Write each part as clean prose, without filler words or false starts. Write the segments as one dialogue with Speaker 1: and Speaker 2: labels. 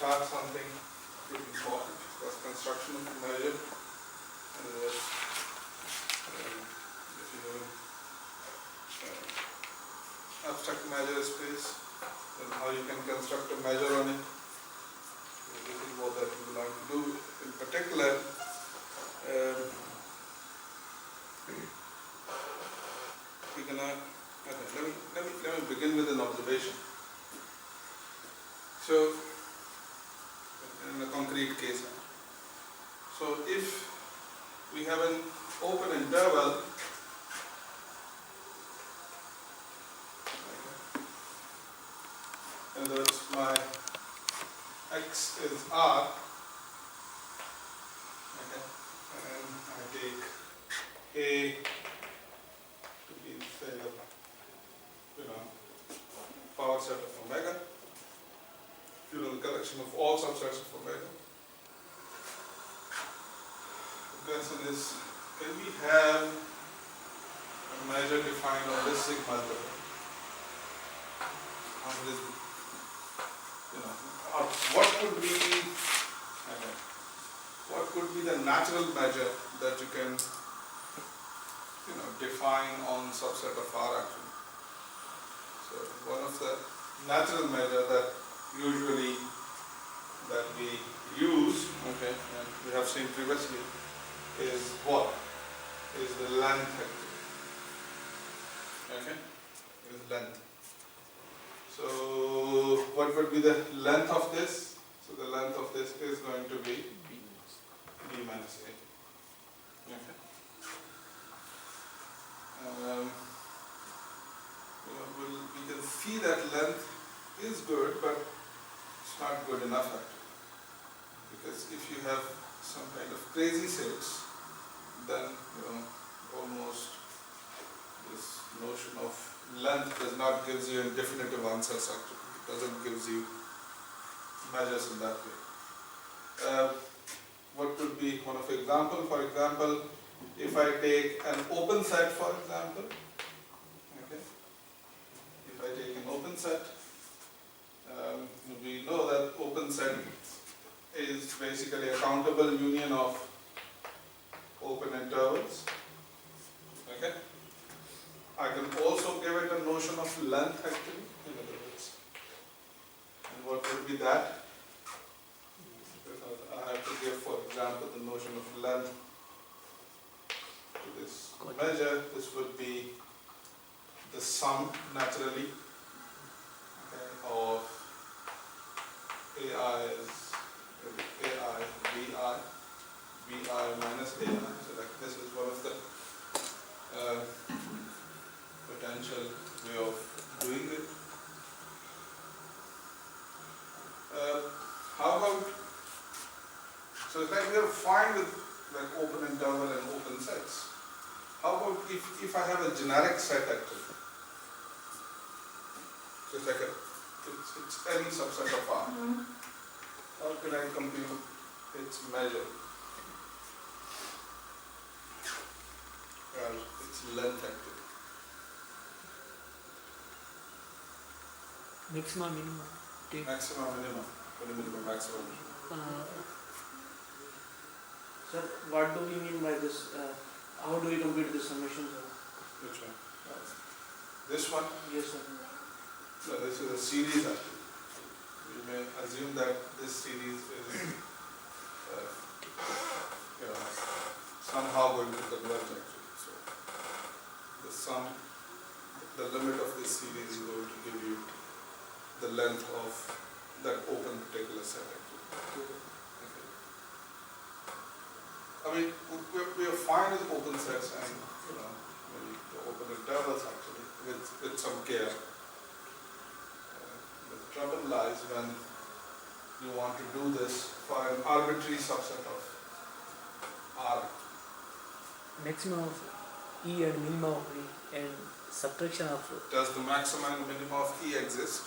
Speaker 1: have something pretty important, that's construction of the measure. If you know abstract measure space, then how you can construct a measure on it. This is what that we would like to do. In particular, we're gonna. Okay, let me begin with an observation. So, in a concrete case, so if we have an open interval, and that's my x is r, okay, and I take a to be say power set of omega, the collection of all subsets of omega. The question is, can we have a measure defined on this sigma-algebra? What could be the natural measure that you can define on subset of R actually? So one of the natural measure that usually that we use, okay, and we have seen previously, is what? Is the length actually. Okay? Is length. So what would be the length of this? So the length of this is going to be b minus a. Okay. We can see that length is good, but it's not good enough actually. Because if you have some kind of crazy sets, then almost this notion of length does not give you definitive answers actually. It doesn't give you measures in that way. What could be one of the example? For example, if I take an open set, for example, okay, if I take an open set, we know that open set is basically a countable union of open intervals. Okay. I can also give it a notion of length actually, in other words. And what would be that? Because I have to give, for example, the notion of length to this measure. This would be the sum naturally, okay, of AI is AI bi minus AI. So like this is one of the potential way of doing it. How about, so it's like we are fine with like open interval and open sets. How about if I have a generic set actually? So it's like it's any subset of R. How can I compute its measure? Well, its length actually.
Speaker 2: Maximum, minimum.
Speaker 1: Maximum, minimum. Minimum, maximum.
Speaker 3: Sir, what do we mean by this? How do we compute this summation?
Speaker 1: Which one? This one?
Speaker 3: Yes, sir.
Speaker 1: No, this is a series actually. You may assume that this series is somehow going to converge actually. So the sum, the limit of this series is going to give you the length of that open particular set actually. Okay. I mean, we are fine with open sets and maybe the open intervals actually with some care. The trouble lies when you want to do this for an arbitrary subset of R.
Speaker 2: Maximum of E and minimum of E and subtraction of.
Speaker 1: Does the maximum and minimum of E exist?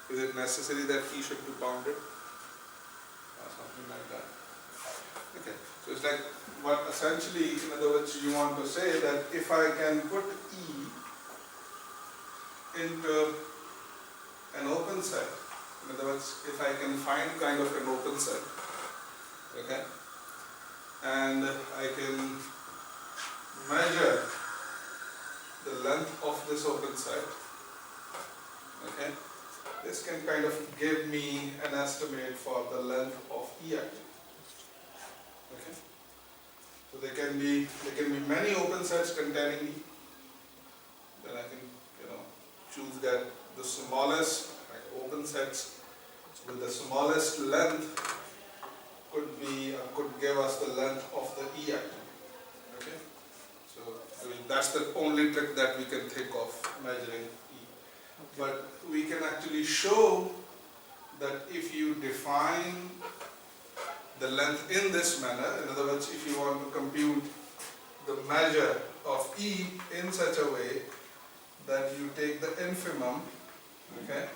Speaker 1: Is it necessary that E should be bounded? Or something like that. Okay, so it's like what essentially, in other words, you want to say that if I can put E into an open set, In other words, if I can find kind of an open set, okay, and I can measure the length of this open set, okay, this can kind of give me an estimate for the length of E actually. Okay, so there can be many open sets containing E. Then I can choose that the smallest open sets with the smallest length could give us the length of the E actually. Okay, so that's the only trick that we can think of measuring E. But we can actually show that if you define the length in this manner, in other words, if you want to compute the measure of E in such a way that you take the infimum, okay,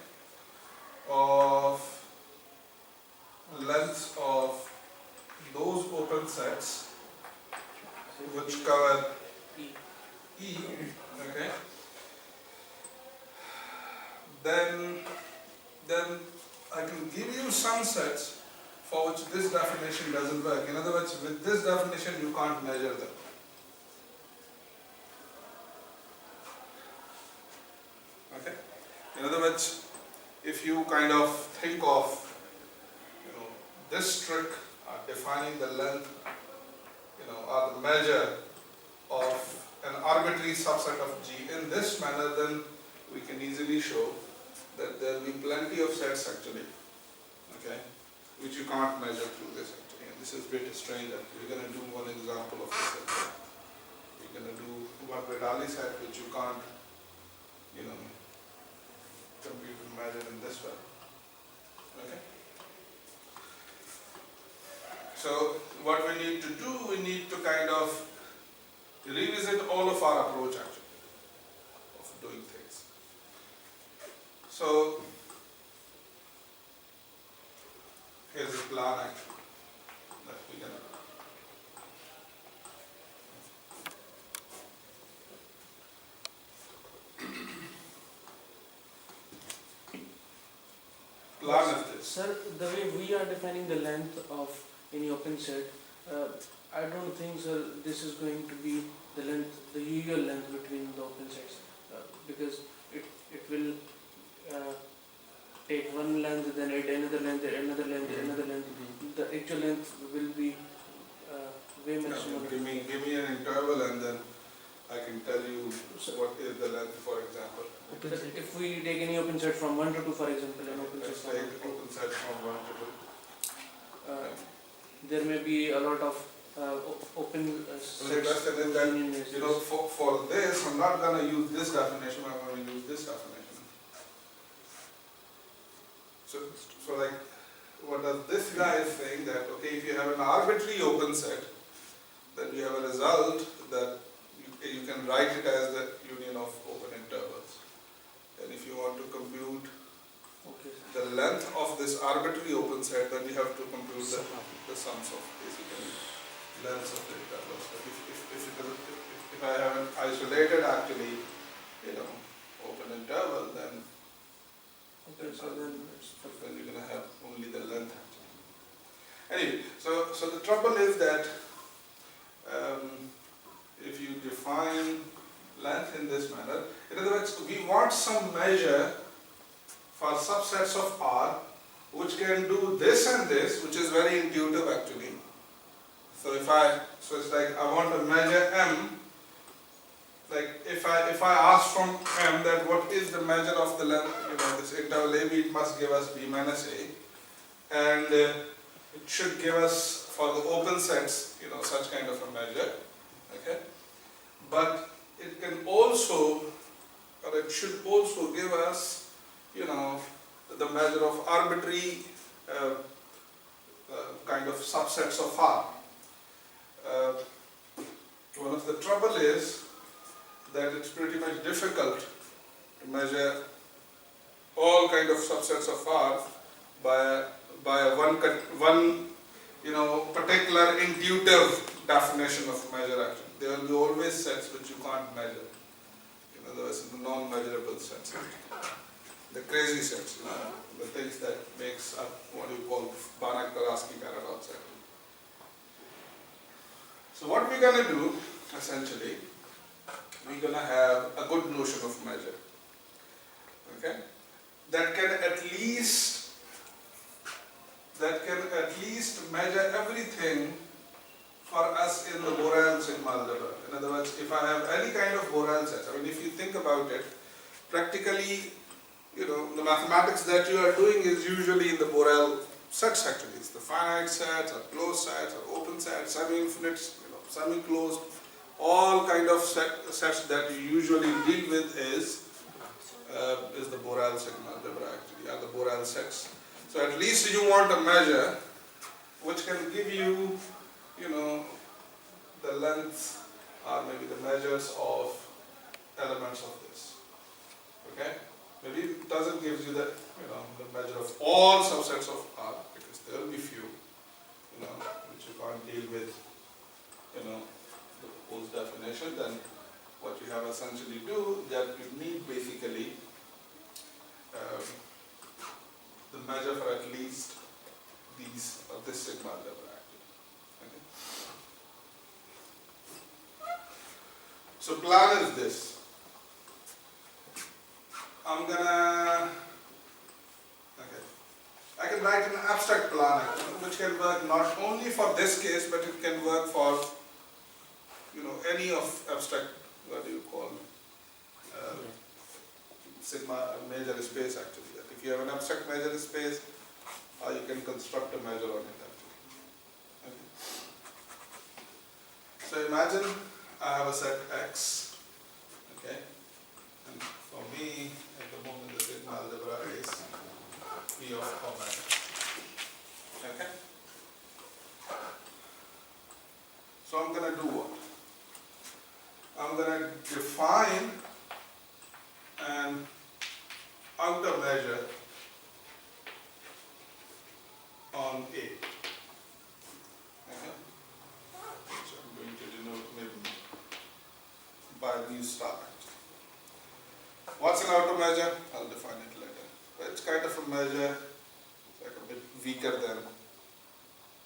Speaker 1: of lengths of those open sets which cover E, okay, then I can give you some sets for which this definition doesn't work. In other words, with this definition you can't measure them. Okay? In other words, if you kind of think of this trick, defining the length, or the measure of an arbitrary subset of G in this manner, then we can easily show that there will be plenty of sets actually, okay, which you can't measure through this actually. And this is a bit strange actually. We're going to do one example of this actually. We're going to do one Vidali set which you can't, compute and measure in this way. Okay. So what we need to do, we need to kind of revisit all of our approach actually of doing things. So here's the plan actually that we're going to do. Plan is this.
Speaker 3: Sir, the way we are defining the length of any open set, I don't think, sir, this is going to be the length, the usual length between the open sets, because it will take one length, then add another length, another length, another length. The actual length will be way maximum.
Speaker 1: Give me an interval and then I can tell you what is the length, for example.
Speaker 3: If we take any open set from 1 to 2, for example, an open set
Speaker 1: Let's
Speaker 3: from
Speaker 1: take open set from 1 to 2.
Speaker 3: There may be a lot of open
Speaker 1: So the
Speaker 3: sets.
Speaker 1: question is that, for this, I'm not going to use this definition, I'm going to use this definition. So like, what does this guy is saying that, okay, if you have an arbitrary open set, then you have a result that you can write it as the union of open intervals. And if you want to compute the length of this arbitrary open set, then you have to compute the sums of basically lengths of the intervals. But if I have an isolated actually, open interval, then you're going to have only the length actually. Anyway, so the trouble is that if you define length in this manner, in other words, we want some measure for subsets of R which can do this and this, which is very intuitive actually. So it's like I want to measure M. Like if I ask from M that what is the measure of the length, this interval AB, it must give us B minus A, and it should give us for the open sets, such kind of a measure. Okay, but it can also, or it should also give us, the measure of arbitrary kind of subsets of R. One of the trouble is that it's pretty much difficult to measure all kind of subsets of R by one particular intuitive definition of measure actually. There will be always sets which you can't measure. Otherwise, the non-measurable sets. the crazy sets, the things that makes up what you call Banach-Tarski paradox. So what we're going to do, essentially, we're going to have a good notion of measure, okay, that can at least measure everything for us in the Borel sigma-algebra. In other words, if I have any kind of Borel set, I mean, if you think about it, practically, the mathematics that you are doing is usually in the Borel sets actually. It's the finite sets, or closed sets, or open sets, semi-infinite, semi-closed, all kind of sets that you usually deal with is the Borel sigma-algebra actually, or the Borel sets. So at least you want a measure which can give you, the length or maybe the measures of elements of this. Okay? Maybe it doesn't give you the measure of all subsets of R, because there will be few, which you can't deal with, the post definition. Then what you have essentially do that you need basically the measure for at least this sigma algebra actually. Okay. So plan is this. I can write an abstract plan which can work not only for this case, but it can work for any of abstract, what do you call, sigma major space actually. That if you have an abstract major space, you can construct a measure on it actually. Okay. So imagine I have a set X, okay, and for me at the moment the sigma algebra is P of omega. Okay. So I'm going to do what? I'm going to define an outer measure on A. Okay. So I'm going to denote maybe by mu star. What's an outer measure? I'll define it later. But it's kind of a measure, like a bit weaker than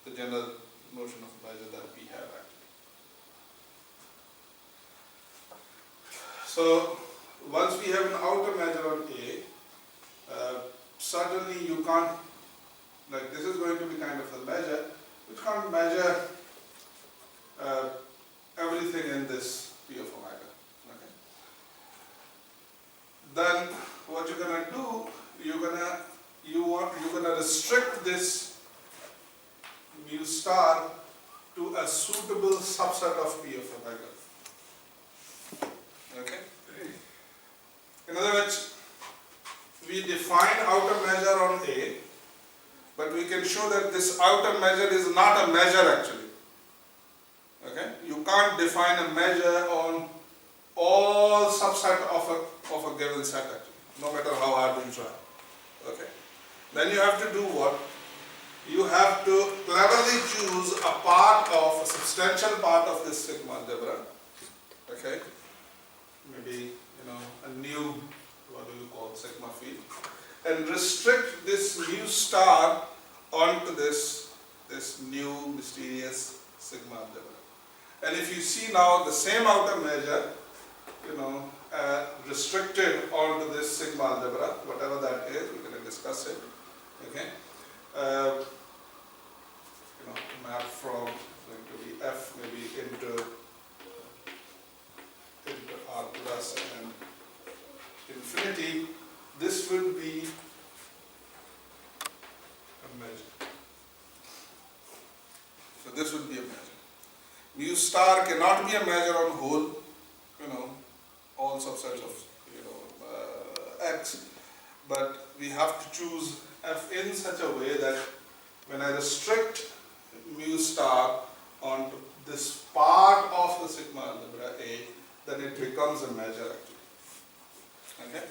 Speaker 1: the general notion of measure that we have actually. So once we have an outer measure on A, certainly you can't, like this is going to be kind of a measure, which can't measure everything in this P of omega. Okay. Then what you're gonna do, you're gonna restrict this mu star to a suitable subset of P of omega. Okay. In other words, we define outer measure on A, but we can show that this outer measure is not a measure actually. Okay? You can't define a measure on all subset of a given set actually, no matter how hard you try. Okay? Then you have to do what? You have to cleverly choose a substantial part of this sigma algebra. Okay? Maybe, a new, what do you call, sigma field, and restrict this mu star onto this new mysterious sigma algebra. And if you see now the same outer measure, restricted onto this sigma algebra, whatever that is, we're going to discuss it. Okay, map from going to be F maybe into R plus and infinity. This will be a measure. So this would be a measure. Mu star cannot be a measure on whole, all subsets of X, but we have to choose F in such a way that when I restrict mu star onto this part of the sigma algebra A, then it becomes a measure actually. Okay?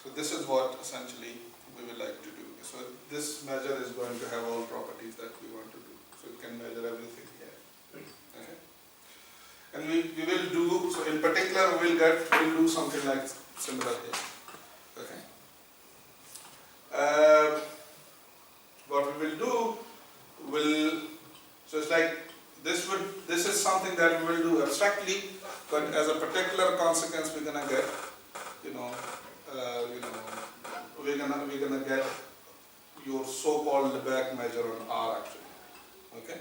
Speaker 1: So this is what essentially we would like to do. So this measure is going to have all properties that we want to do. So it can measure everything here. Okay? And we will do, so in particular we'll do something like similar here. Okay. What we will do, so it's like this is something that we will do abstractly, but as a particular consequence we're gonna get, we're gonna get your so-called Lebesgue measure on R actually. Okay.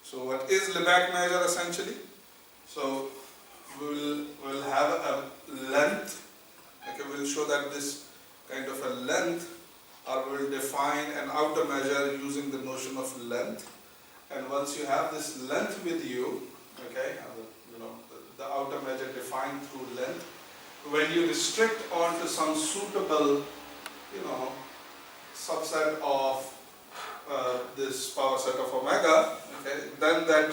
Speaker 1: So what is Lebesgue measure essentially? So we'll have a length. Okay, we'll show that this kind of a length, or we'll define an outer measure using the notion of length. And once you have this length with you, okay, the outer measure defined through length, when you restrict onto some suitable, subset of this power set of omega, okay, then that,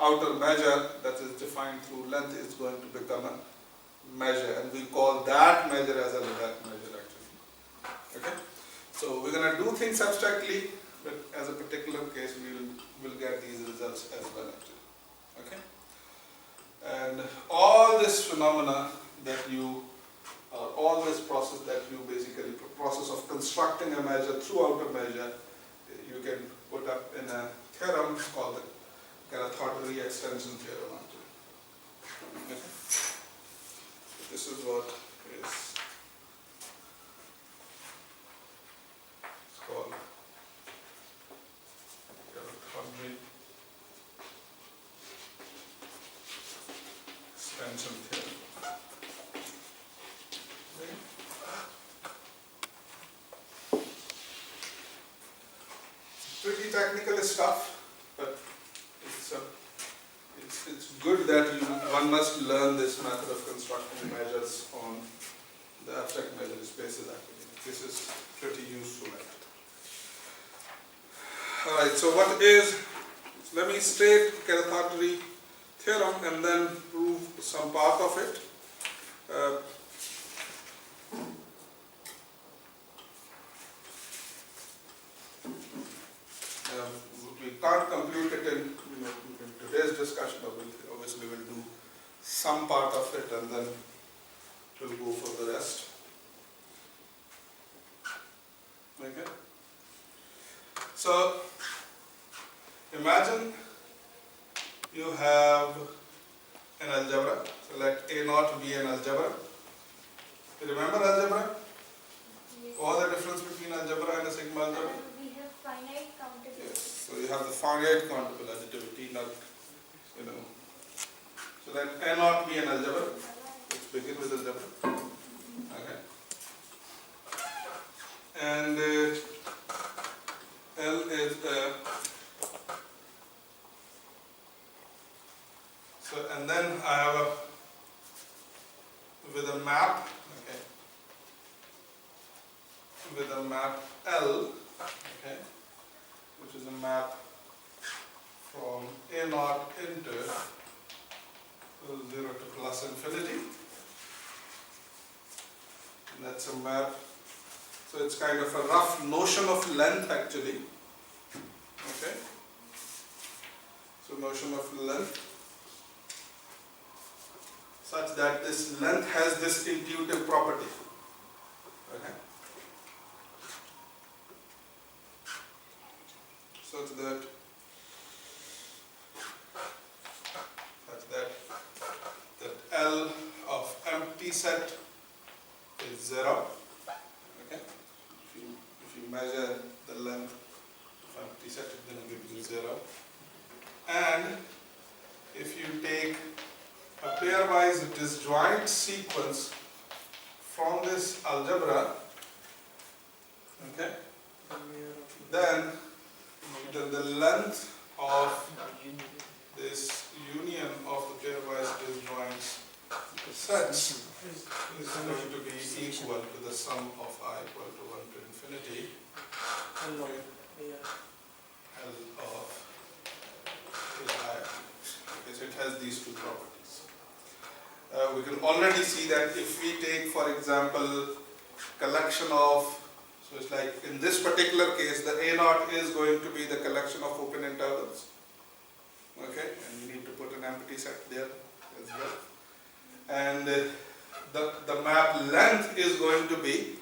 Speaker 1: outer measure that is defined through length is going to become a measure, and we call that measure as a Lebesgue measure actually. Okay, so we're going to do things abstractly, but as a particular case we'll get these results as well actually. Okay, and all this phenomena that all this process that you basically, process of constructing a measure through outer measure, you can put up in a theorem called the Carathéodory extension theorem actually. Okay. This is what is called Carathéodory extension theorem. Pretty technical stuff, but it's good that one must learn this method of constructing measures on the abstract measure spaces actually. This is pretty useful actually. Alright, so let me state Carathéodory theorem and then prove some part of it. We can't compute it in today's discussion, but obviously we'll do some part of it and then we'll go for the rest. Okay. So imagine you have an algebra. So let A naught be an algebra. You remember algebra?
Speaker 4: Yes.
Speaker 1: What the difference between algebra and a sigma algebra?
Speaker 4: We have finite countability.
Speaker 1: Yes. So you have the finite countable additivity, not, So let A naught be an algebra. Let's begin with algebra. Okay. And L is and then I have with a map, okay, with a map L, okay, which is a map from A naught into 0 to plus infinity. And that's a map. So it's kind of a rough notion of length actually. Okay. So notion of length such that this length has this intuitive property. Okay. Such that L of empty set is 0. Okay. If you measure the length of empty set, it's going to give you 0. And if you take a pairwise disjoint sequence from this algebra, okay, then the length of this union of the pairwise disjoints sets is going to be equal to the sum of I equal to 1 to infinity
Speaker 3: L of
Speaker 1: I. Okay, so it has these two properties. We can already see that if we take, for example, collection of, so it's like in this particular case, the A naught is going to be the collection of open intervals. Okay, and you need to put an empty set there as well. And the that length is going to be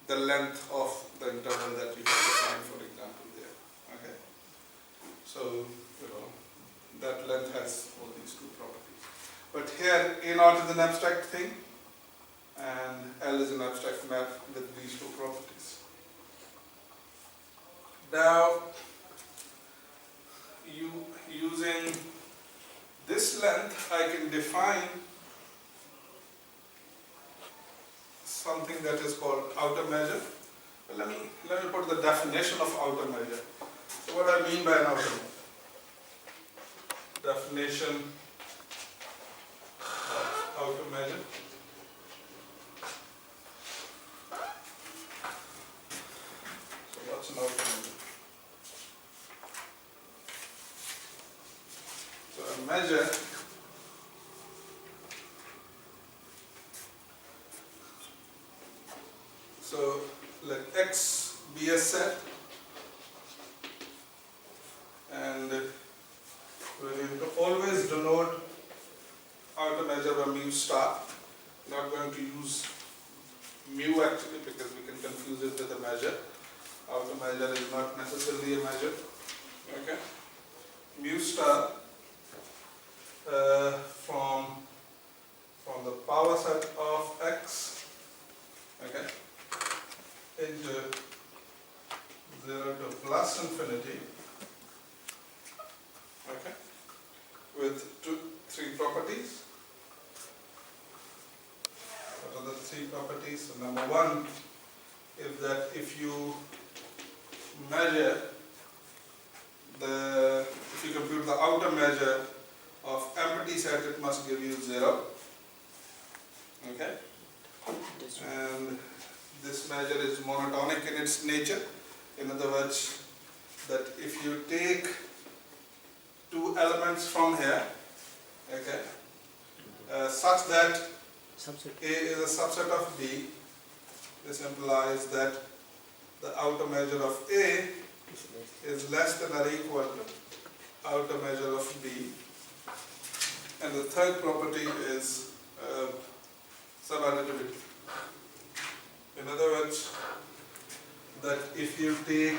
Speaker 1: the length of the interval that you have defined, for example, there. Okay. So, that length has all these two properties. But here A0 is an abstract thing and L is an abstract map with these two properties. Now, using this length, I can define something that is called outer measure. But let me put the definition of outer measure. So what I mean by an outer measure? Definition of outer measure. So what's an outer measure? So a measure so let X be a set, and we will always denote outer measure by mu star. Not going to use mu actually because we can confuse it with a measure. Outer measure is not necessarily a measure. Okay, mu star from the power set of X. Okay. Into 0 to plus infinity, okay, with three properties. What are the three properties? So number one is that if you measure if you compute the outer measure of empty set, it must give you 0. Okay, and this measure is monotonic in its nature. In other words, that if you take two elements from here, okay, such that A is a subset of B, this implies that the outer measure of A is less than or equal to outer measure of B. And the third property is subadditivity. In other words, that if you take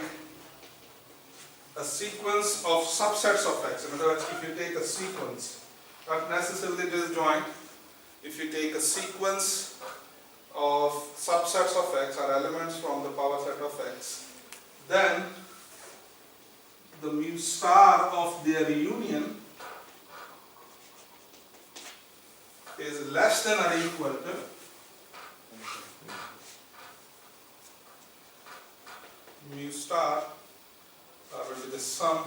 Speaker 1: a sequence of subsets of X, in other words, if you take a sequence, not necessarily disjoint, if you take a sequence of subsets of X or elements from the power set of X, then the mu star of their union is less than or equal to mu star will be the sum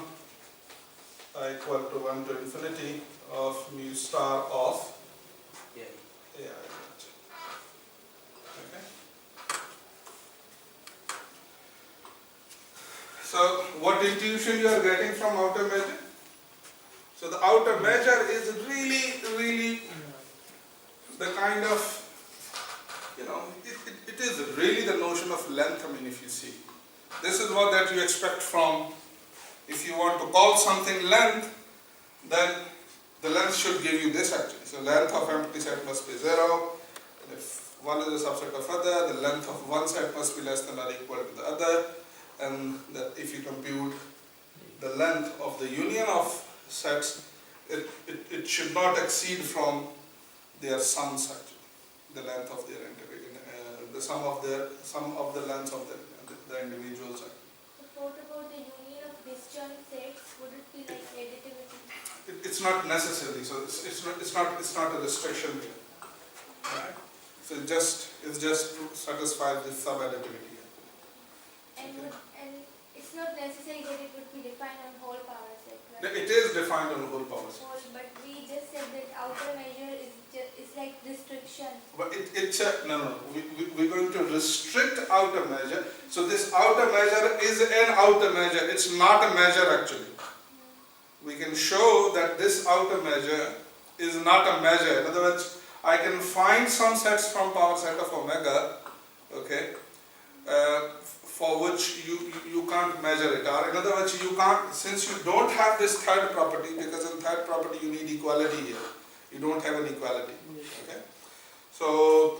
Speaker 1: equal to 1 to infinity of mu star of AI. Okay. So what intuition you are getting from outer measure? So the outer measure is really the kind of, it is really the notion of length. I mean, if you see. This is what that you expect from, if you want to call something length, then the length should give you this actually. So length of empty set must be 0. And if one is a subset of other, the length of one set must be less than or equal to the other. And that if you compute the length of the union of sets, it should not exceed from their sums actually. The length of their the sum of the lengths of the individual set.
Speaker 4: So what about the union of disjoint sets? Would it be like additivity?
Speaker 1: It's not necessarily. So it's not a restriction here. Right? So it just satisfies this subadditivity.
Speaker 4: And it's not necessary that it would be defined on whole power set, right?
Speaker 1: It is defined on whole power set.
Speaker 4: But we just said that outer measure is like restriction.
Speaker 1: But no. We're going to restrict outer measure. So this outer measure is an outer measure. It's not a measure actually. We can show that this outer measure is not a measure. In other words, I can find some sets from power set of omega, okay, for which you can't measure it. Or in other words, you can't, since you don't have this third property, because in third property you need equality here. You don't have an equality. Okay. So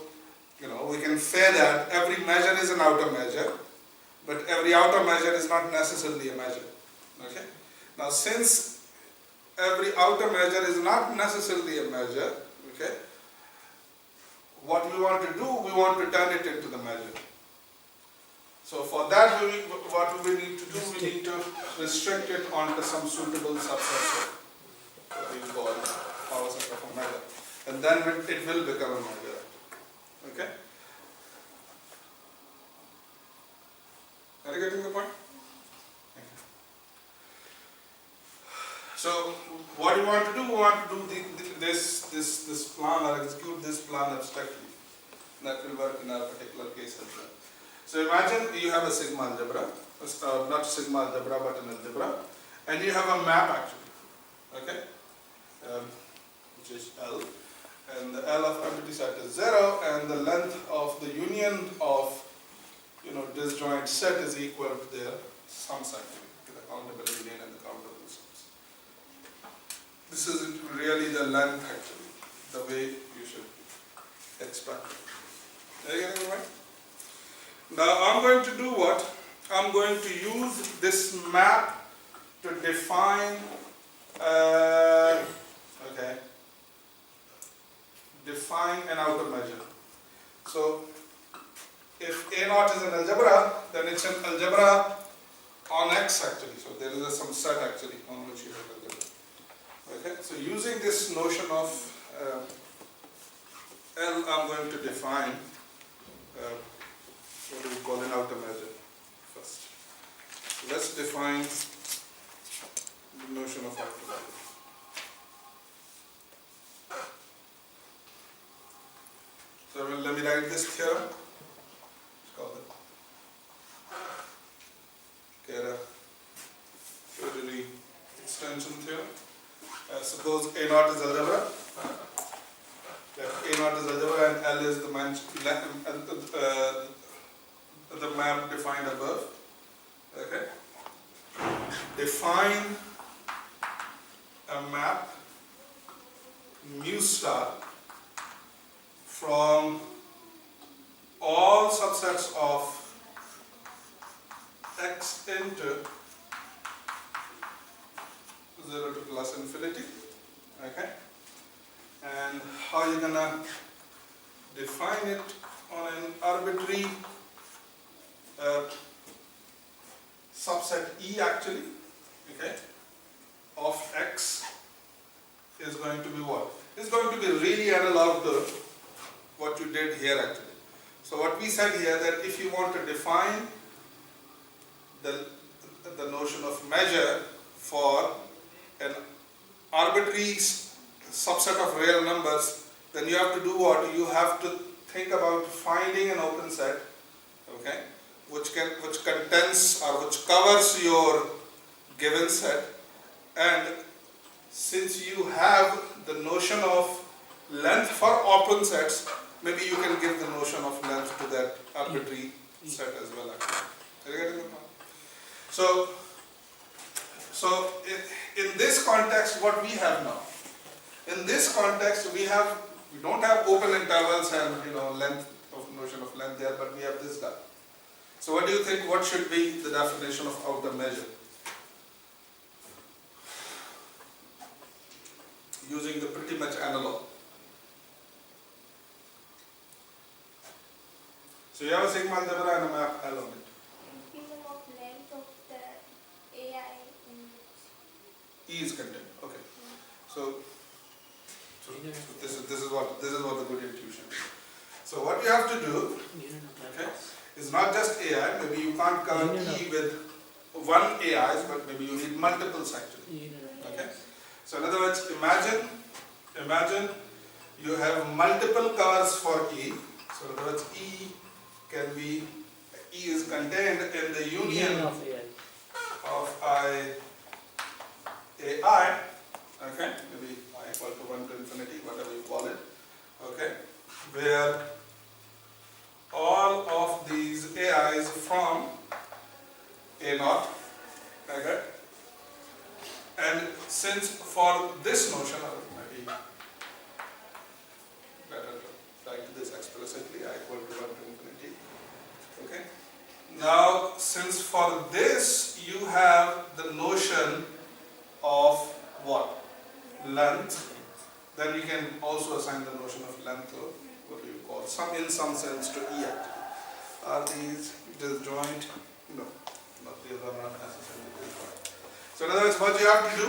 Speaker 1: say that every measure is an outer measure, but every outer measure is not necessarily a measure. Okay? Now since every outer measure is not necessarily a measure, okay, what we want to do, we want to turn it into the measure. So for that, what we need to do, we need to restrict it onto some suitable subsets of what we call power set of a measure. And then it will become a measure. Okay? Are you getting the point? Okay. So what we want to do, we want to do this plan or execute this plan abstractly. That will work in our particular case as well. So imagine you have a sigma algebra, not sigma algebra but an algebra, and you have a map actually, okay, which is L, and the L of empty set is 0, and the length of the union of disjoint set is equal to their sums actually, to the countable union and the countable sums. This is really the length actually, the way you should expect it. Are you getting it right? Now I'm going to do what? I'm going to use this map to define, define an outer measure. So if A0 is an algebra, then it's an algebra on X actually. So there is some set actually on which you have algebra. Okay, so using this notion of L, I'm going to define what do we call an outer measure first. So let's define the notion of outer measure. So let me write this theorem. Let's call it Carathéodory extension theorem. Suppose A0 is algebra. A0 is algebra and L is the map defined above. Okay. Define a map mu star from all subsets of X into 0 to plus infinity. Okay. And how are you gonna define it on an arbitrary subset E actually, okay, of X is going to be what? It's going to be really analog to what you did here actually. So what we said here, that if you want to define the notion of measure for an arbitrary subset of real numbers, then you have to do what? You have to think about finding an open set, okay, which contains or which covers your given set, and since you have the notion of length for open sets, maybe you can give the notion of length to that arbitrary set as well actually. Are you getting the point? So in this context, what we have now, in this context we don't have open intervals and length of notion of length there, but we have this guy. So what do you think, what should be the definition of outer measure? Using the pretty much analog. So you have a sigma algebra and a map L on it.
Speaker 4: Minimum of length of the AI in which
Speaker 1: E is contained. Okay. So this is what the good intuition is. So what you have to do, okay, is not just AI. Maybe you can't cover E with one AIs, but maybe you need multiples actually. Okay. So in other words, imagine you have multiple covers for E. So in other words, E is contained in the union of AI, okay, maybe I equal to 1 to infinity, whatever you call it, okay, where all of these AIs from A0, okay, and since for this notion, maybe better to write this explicitly, I equal to 1 to infinity. Now, since for this you have the notion of what? Length, then we can also assign the notion of length, or what do you call, in some sense to E actually. Are these disjoint? No, these are not necessarily disjoint. So in other words, what you have to do,